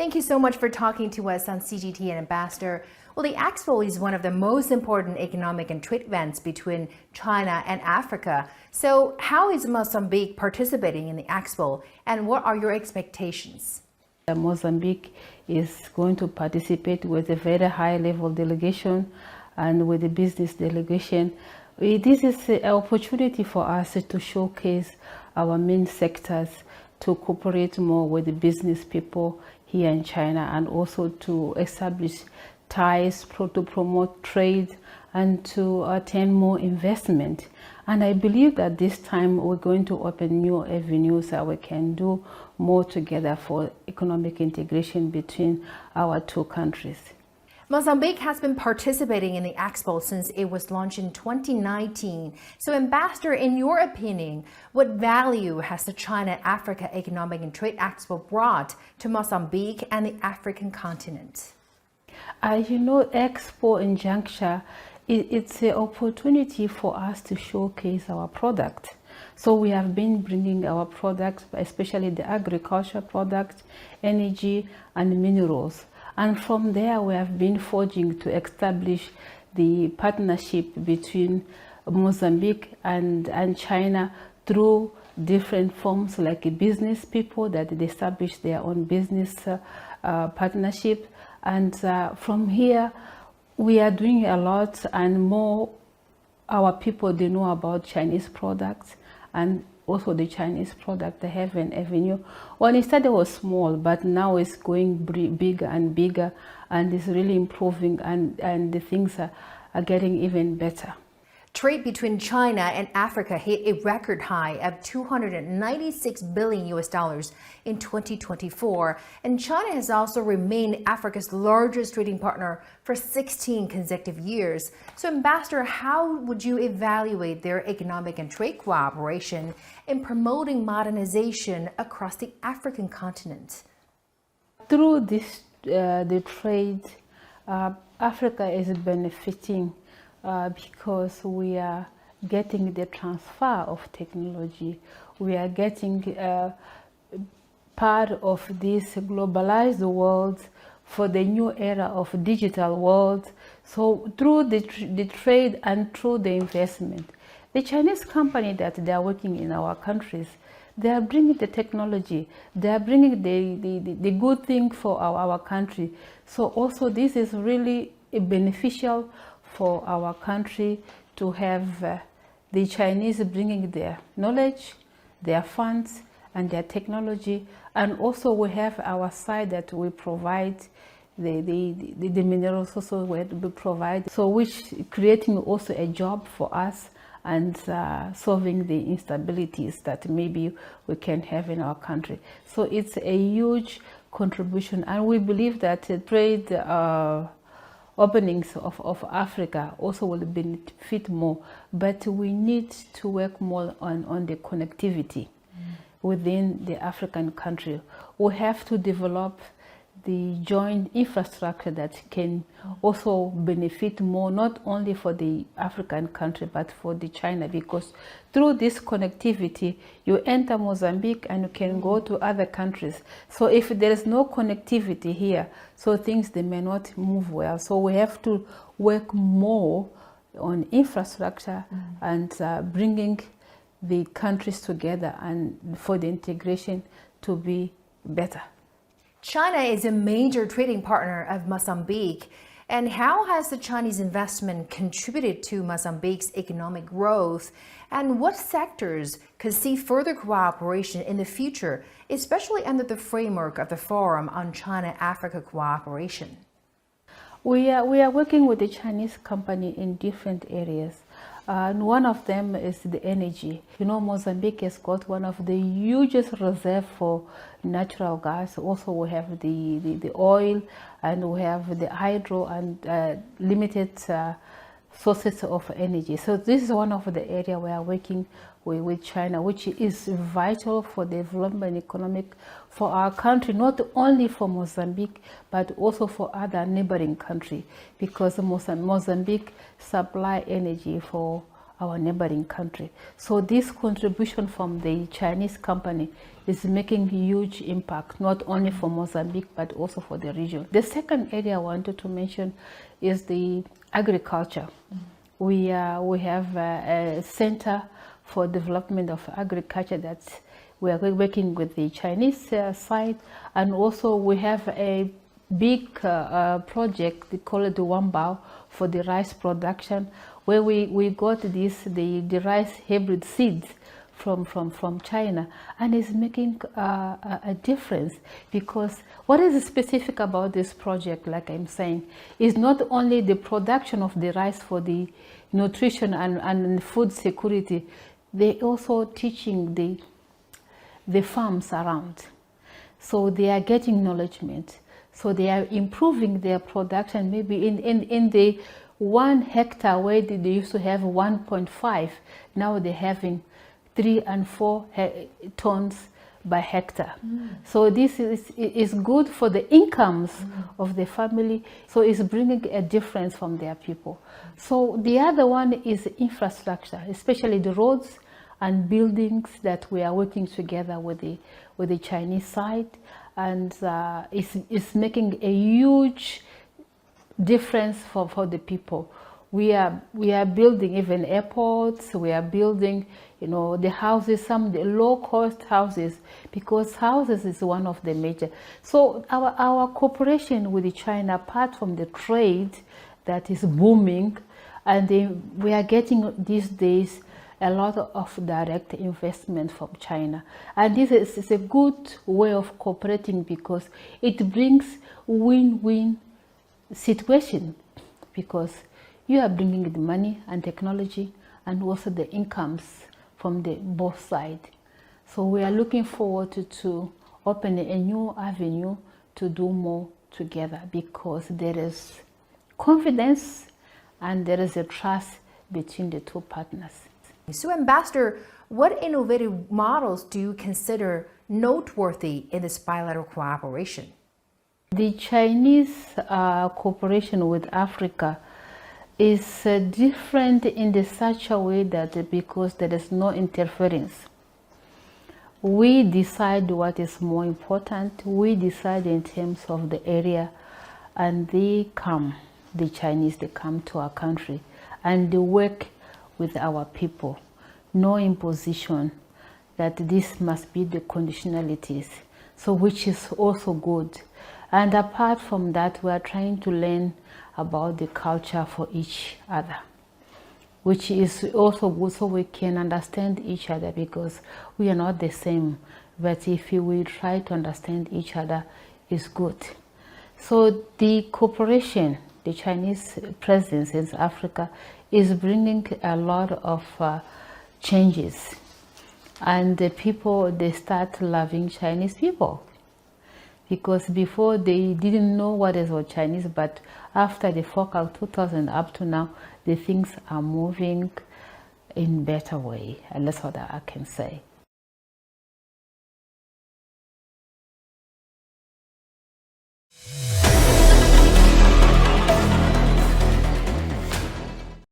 Thank you so much for talking to us on CGTN, Ambassador. Well, the Expo is one of the most important economic and trade events between China and Africa. So how is Mozambique participating in the Expo, and what are your expectations? Mozambique is going to participate with a very high-level delegation and with the business delegation. This is an opportunity for us to showcase our main sectors, to cooperate more with the business people here in China, and also to establish ties to promote trade and to attain more investment. And I believe that this time we're going to open new avenues that we can do more together for economic integration between our two countries. Mozambique has been participating in the Expo since it was launched in 2019. So, Ambassador, in your opinion, what value has the China-Africa Economic and Trade Expo brought to Mozambique and the African continent? Expo in Chchang-ša, it's an opportunity for us to showcase our product. So we have been bringing our products, especially the agriculture products, energy and minerals. And from there we have been forging to establish the partnership between Mozambique and China through different forms, like business people that they establish their own business partnership. And from here we are doing a lot, and more our people, they know about Chinese products, and also the Chinese product, they have an avenue. Well, it started was small, but now it's going bigger and bigger, and it's really improving, and the things are getting even better. Trade between China and Africa hit a record high of $296 billion in 2024, and China has also remained Africa's largest trading partner for 16 consecutive years. So, Ambassador, how would you evaluate their economic and trade cooperation in promoting modernization across the African continent? Through this, the trade, Africa is benefiting because we are getting the transfer of technology. We are getting part of this globalized world for the new era of digital world. So through the trade and through the investment, the Chinese company that they are working in our countries, they are bringing the technology, they are bringing the good thing for our country. So also this is really beneficial for our country to have the Chinese bringing their knowledge, their funds and their technology, and also we have our side that we provide the minerals also we provide, so which creating also a job for us and solving the instabilities that maybe we can have in our country. So it's a huge contribution, and we believe that trade openings of Africa also will benefit more, but we need to work more on the connectivity within the African country. We have to develop the joint infrastructure that can also benefit more, not only for the African country, but for the China, because through this connectivity, you enter Mozambique and you can go to other countries. So if there is no connectivity here, so things, they may not move well. So we have to work more on infrastructure and bringing the countries together and for the integration to be better. China is a major trading partner of Mozambique. And how has the Chinese investment contributed to Mozambique's economic growth? And what sectors could see further cooperation in the future, especially under the framework of the Forum on China-Africa Cooperation? We are working with the Chinese company in different areas. And one of them is the energy. Mozambique has got one of the hugest reserves for natural gas. Also, we have the oil, and we have the hydro and limited sources of energy. So this is one of the areas we are working with China, which is vital for the development economic for our country, not only for Mozambique, but also for other neighboring countries, because Mozambique supply energy for our neighboring country. So this contribution from the Chinese company is making huge impact, not only for Mozambique, but also for the region. The second area I wanted to mention is the agriculture. We have a center for development of agriculture that we are working with the Chinese side, and also we have a big project, they call it the Wambao, for the rice production, where we got the rice hybrid seeds from China, and it's making a difference, because what is specific about this project, like I'm saying, is not only the production of the rice for the nutrition and food security, they also teaching the farms around. So they are getting knowledgement. So they are improving their production. Maybe in the 1 hectare where they used to have 1.5, now they're having 3 and 4 tons by hectare. So this is good for the incomes of the family. So it's bringing a difference from their people. So the other one is infrastructure, especially the roads and buildings that we are working together with the Chinese side, and it's making a huge difference for the people. We are building even airports. We are building, the houses, the low-cost houses, because houses is one of the major. So our cooperation with China, apart from the trade that is booming, and we are getting these days a lot of direct investment from China, and this is a good way of cooperating, because it brings win-win situation, because you are bringing the money and technology and also the incomes from both sides. So we are looking forward to open a new avenue to do more together, because there is confidence and there is a trust between the two partners. So, Ambassador, what innovative models do you consider noteworthy in this bilateral cooperation? The Chinese cooperation with Africa is different in such a way that because there is no interference, we decide what is more important. We decide in terms of the area, and the Chinese, they come to our country and they work with our people. No imposition that this must be the conditionalities, so which is also good. And apart from that, we are trying to learn about the culture for each other, which is also good, so we can understand each other, because we are not the same. But if we try to understand each other, is good. So the cooperation, the Chinese presence in Africa is bringing a lot of changes, and the people, they start loving Chinese people, because before they didn't know what is Chinese, but after the fork out 2000 up to now, the things are moving in better way, and that's what I can say.